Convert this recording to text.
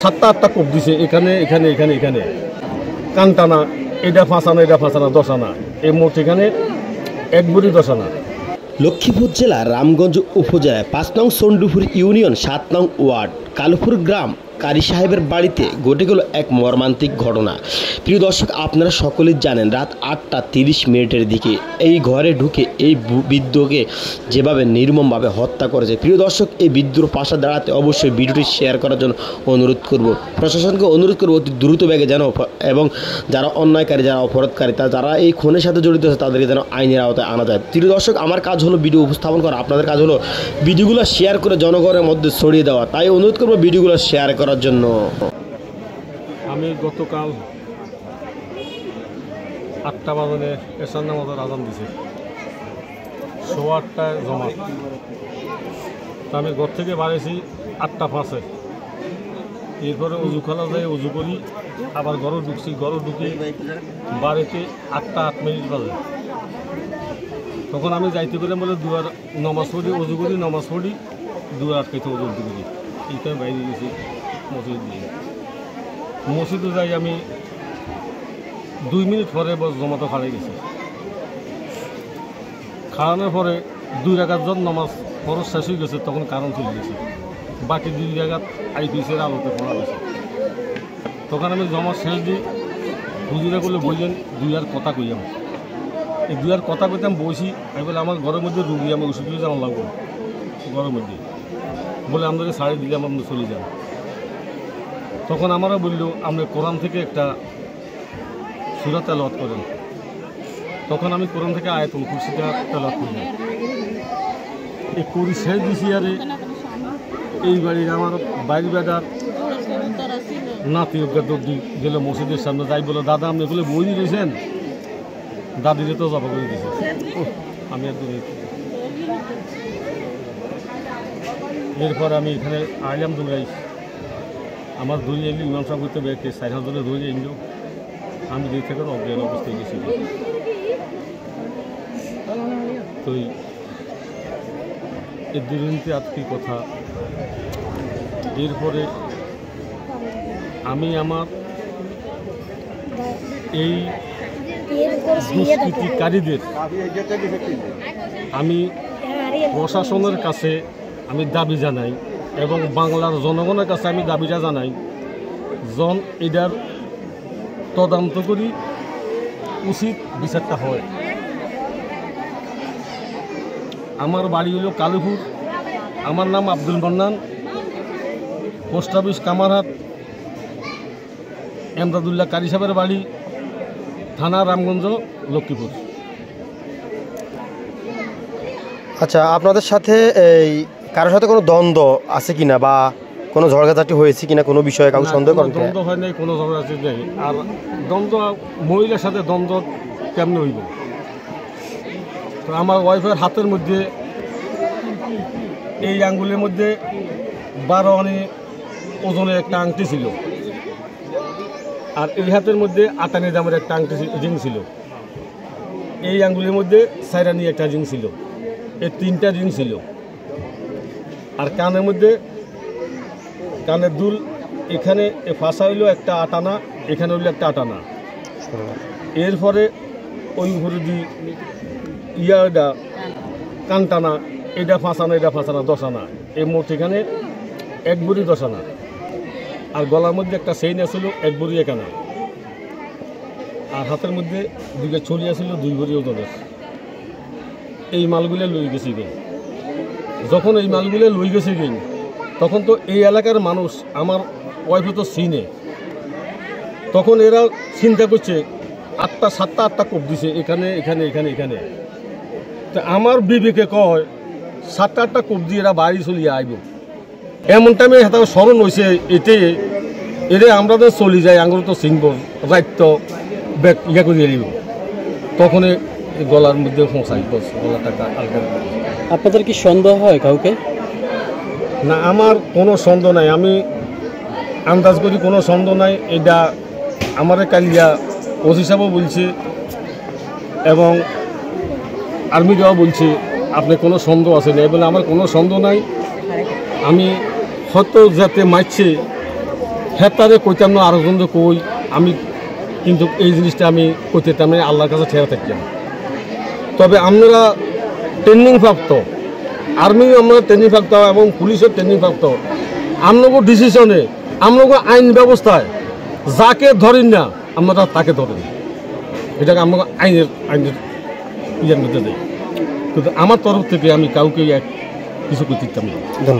7টা 8টা কোপ দিছে এখানে এখানে এখানে এখানে কান টানা, এটা ফাঁসানা 10 আনা, এই মোট এখানে 1 বড়ি 10 আনা। লক্ষ্মীপুর জেলার রামগঞ্জ উপজেলায় 5 নং চণ্ডীপুর ইউনিয়ন 7 নং ওয়ার্ড কালুপুর গ্রাম কারি সাহেবের বাড়িতে ঘটে গেল এক মর্মান্তিক ঘটনা। প্রিয় দর্শক, আপনারা সকলেই জানেন রাত 8টা 30 মিনিটের দিকে এই ঘরে ঢুকে এই বৃদ্ধকে যেভাবে নির্মমভাবে হত্যা করেছে। প্রিয় দর্শক, এই বৃদ্ধর পাশে দাঁড়াতে অবশ্যই ভিডিওটি শেয়ার করার জন্য অনুরোধ করব। প্রশাসনকে অনুরোধ করব অতি দ্রুত বেগে যেন এবং যারা অন্যায়কারী, যারা অপরাধকারী, যারা এই খুনের সাথে জড়িত আছে তাদেরকে যেন আইনের আওতায় আনা যায়। প্রিয় দর্শক, আমার কাজ হলো ভিডিও উপস্থাপন করা, আপনাদের কাজ হলো ভিডিওগুলো শেয়ার করে জনগণের মধ্যে ছড়িয়ে দেওয়া। তাই অনুরোধ করব ভিডিওগুলো শেয়ার করার জন্য। আমি গতকাল 8টা বাজে এশার নামাজের আজান দিছে, 8:15টায় জমা। আমি ঘর থেকে বাড়িয়েছি 8টা 5-এ, এরপরে উজু খোলা যায়, উজু করি, আবার ঘরে ঢুকছি, ঘরে ঢুকি বাড়িতে 8টা 8 মিনিট বাজে। তখন আমি যাইতে করে বলে দুয়ার নমাজ পড়ি, উজু করি, নমাজ পড়ি, দুয়ার আটকাইতে উজু করি, এইটা বাইরে গেছি মসজিদ দিয়ে। মসজিদে যাই আমি 2 মিনিট পরে জমাতে খাড়াই গেছি। খাওয়ানোর পরে 2 রাকাত যখন নমাজ খরচ শেষ হয়ে গেছে তখন কারণ চলে গেছে, বাকি 2 রাকাত আইপিসের আলোতে পড়া গেছে। তখন আমি জমা শেষ দিই, হুজুরা করলে বললেন 2 আর কথা কইয়াম। এই 2 আর কথা কইতাম বসি, আমি বলে আমার ঘরের মধ্যে রুগী, আমি ওষুধ দিয়ে যাওয়া লাগবো ঘরের মধ্যে, বলে আমাদের শাড়ি দিলাম, আপনি চলে যান। তখন আমরা বলল আপনি কোরআন থেকে একটা সূরা তেলাওয়াত করেন। তখন আমি কোরআন থেকে আয়াতুল কুরসিটা তেলাওয়াত করলাম। এই করি শেষ দিছি, আরে এই বাড়ির আমার বাইরের বেটার নাতি দৌড়ি গেল মসজিদের সামনে, যাই বলে দাদা আপনি বলে বই দিয়েছেন, দাদিরে তো জবা করে দিয়েছে। আমি একদম এরপর আমি এখানে আইলাম, দৌড়াই, আমার ধরে এলি ইমাম সাহেব করতে বেরকে 4 ধরে ধরে এলো, আমি দিক থেকে অজ্ঞান অবস্থায় গেছি। তো এই দুর্নীতি আজকের কথা। এরপরে আমি আমার এই দুষ্কৃতিকারীদের আমি প্রশাসনের কাছে আমি দাবি জানাই এবং বাংলার জনগণের কাছে আমি দাবিটা জানাই, এটার তদন্ত করি উচিত বিচারটা হয়। আমার বাড়ি হলো কালুপুর, আমার নাম আব্দুল মান্নান, পোস্ট অফিস কামারহাট, এমদাদুল্লাহ কারি সাহেবের বাড়ি, থানা রামগঞ্জ, লক্ষ্মীপুর। আচ্ছা, আপনাদের সাথে এই কারোর সাথে কোনো দ্বন্দ্ব আছে কিনা বা কোনো ঝগড়াঝাটি হয়েছে কিনা, কোনো বিষয়ে কাউকে সন্দেহ করেন? দ্বন্দ্ব হয় নাই, কোনো ঝগড়াঝাটি নেই। আর দ্বন্দ্ব মহিলার সাথে দ্বন্দ্ব কেমনে হইব? তো আমার ওয়াইফের হাতের মধ্যে এই আঙ্গুলের মধ্যে 12 আনি ওজনের একটা আংটি ছিল, আর এই হাতের মধ্যে 8 আনি দামের একটা আংটি জিং ছিল, এই আঙ্গুলের মধ্যে 4 আনি একটা জিং ছিল, এই 3টা জিং ছিল। আর কানের মধ্যে কানের দুল এখানে ফাঁসা হইলো একটা 8 আনা, এখানে হইলো একটা 8 আনা। এরপরে ওই উপরে দি ইয়াটা কান টানা, এটা ফাঁসানা 10 আনা, এই মোট এখানে 1 বড়ি 10 আনা। আর গলার মধ্যে একটা চেইন আছিল 1 বড়ি 1 আনা। আর হাতের মধ্যে 2টা ছড়ি আছিল 2 বড়ি ওজনের। এই মালগুলো লই গেছি গেই। যখন এই মালগুলো লই গেছি গেই তখন তো এই এলাকার মানুষ আমার ওয়াইফে তো চিনে। তখন এরা চিন্তা করছে 7টা 8টা কোপ দিছে এখানে এখানে এখানে এখানে। তো আমার বিবেকে কয় 7টা 8টা কোপ দিয়ে এরা বাড়ি চলিয়ে আইব। এমন টাইমে হাতে স্মরণ হয়েছে এতে এরে আমরা তো চলি যাই, আঙুল তো চিনব, রাইত ব্যাগ ইয়া করিয়ে দিব। তখন গলার মধ্যে ফোঁসাই গলাটা আলগা। আপনাদের কি সন্দেহ হয় কাউকে? না, আমার কোনো সন্দেহ নাই, আমি আন্দাজ করি কোনো সন্দেহ নাই। এটা আমার কালিয়া ওসি সাহেবও বলছে এবং আর্মিরাও বলছে আপনি কোনো সন্দেহ আছে না, বলে আমার কোনো সন্দেহ নাই। আমি হয়তো যাতে মারছে হ্যাঁ তাদের কইতাম না, আরেকজন কই আমি, কিন্তু এই জিনিসটা আমি করতেতাম না, আল্লাহর কাছে ছেড়ে থাকতাম। তবে আমরা ট্রেনিং প্রাপ্ত, আর্মিও আমরা ট্রেনিং প্রাপ্ত এবং পুলিশের ট্রেনিং প্রাপ্ত, আমলোগো ডিসিশনে, আমলোগো আইন ব্যবস্থায় যাকে ধরেন না আমরা তাকে ধরেন, এটাকে আমরা আইনের ইয়ের মধ্যে দেয়। কিন্তু আমার তরফ থেকে আমি কাউকে কিছু করতে দিতাম না। ধন্যবাদ।